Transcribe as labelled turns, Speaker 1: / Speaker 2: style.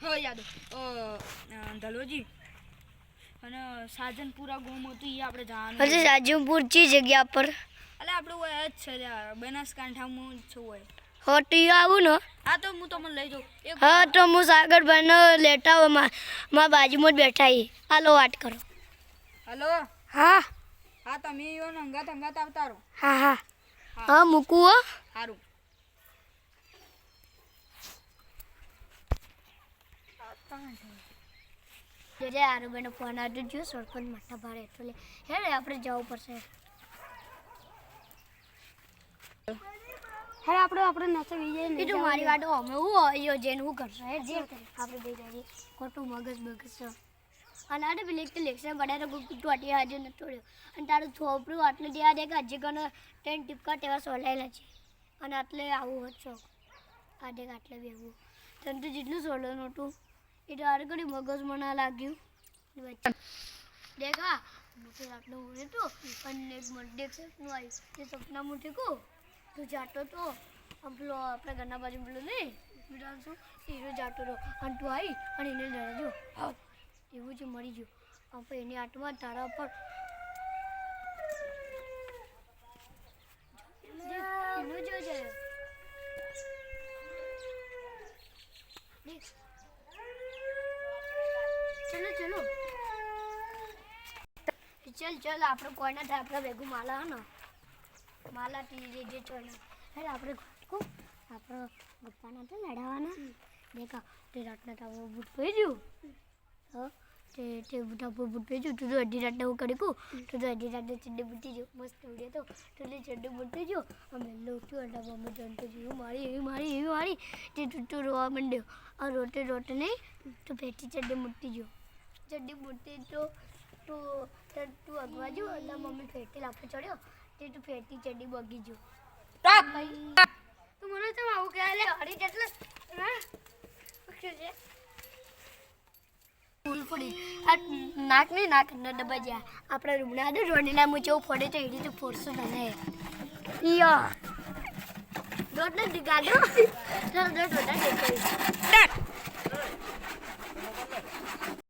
Speaker 1: હા યાદ ધલોજી અને સાજનપુરા ગોમ હતું એ આપણે જવાનું.
Speaker 2: અરે સાજનપુર ચી જગ્યા પર?
Speaker 1: અલે આપણું હોય જ છે બનાસકાંઠામાં છું હોય.
Speaker 2: હા તો આવું ને.
Speaker 1: હા તો હું તમને લઈ જાઉં.
Speaker 2: હા તો હું સાગરભાઈને લેતા હોય મારા બાજુમાં જ બેઠા એ. હાલો વાત કરો.
Speaker 1: હલો.
Speaker 2: હા
Speaker 1: હા તમે એવો અંગાત આવતા રહો.
Speaker 2: હા હા હા મૂકું હો.
Speaker 1: સારું.
Speaker 2: એટલે આરુબેનો ફોન આવતો જો સરપંચ મોટા ભાડે એટલે હે આપણે જવું પડશે. હે આપણે નસો વિજય ને તો મારી વાતો અમે હું યો જેન હું કરશે હે જે આપણે બે જાજી ખોટું મગજ છે અને આડે પેલી એક લેક્ચર બડા તો ગુટ્ટુ આટી હાજર ન તોડ્યો અને તારું થોપડું આટલે દે દે કે હજી કને 10 ટીપકા તેવા સોલાયેલા છે અને આટલે આવું હોત છો આડે આટલે બેવું તને તો જેટલું સોલો નોટું એ તારે કડી મગજ મના લાગ્યું દેખા મુકે આટલું ઉડે તો અને એક મન દેખ સપનું આવ્યું તે સપના મુઠે કો તું જાતો તો પેલો આપણે ઘરના બાજુ પેલો ને વિધાન શું હીરો જાતો તો અને તું આવી અને એને ડરાજો એવું જ મરી ગયું આપણે એની આટમાં તારા પર એનું જો છે ચલો ચલો ચલ આપણે કોઈના થાય આપણે ભેગું માલા હે ને માલા ટી જે ચોના હે આપણે આપણે ગપ્પાના તો લડાવાના દેખા તે રાતના તાવો બૂટ પહેર્યું હા તે બૂટા પર બૂટ પહેર્યું તું તો અડધી રાતના હું કરી તું તો અડધી રાતના ચડ્ડી બૂટી જો મસ્ત ઉડે તો તું ચડ્ડી બૂટી જો અમે લોટ્યું અડા અમે જણતો એવી મારી તે તું રોવા માંડ્યો આ રોટે નહીં તો પેટી ચડ્ડી મૂટી જો ચડ્ડી મૂટી તો તું અગવા જો એટલે મમ્મી ફેટી લાફે ચડ્યો તે તું ફેટી ચડ્ડી બગી જો તું મને તો આવું કે લે હરી એટલે ફૂલ પડી આ નાક ન દબા જા આપણે રૂમના દે રોડીના મુચો ફોડે તો એડી તો ફોડસો બને યો રોડ ને દિગાડો ચાલ દે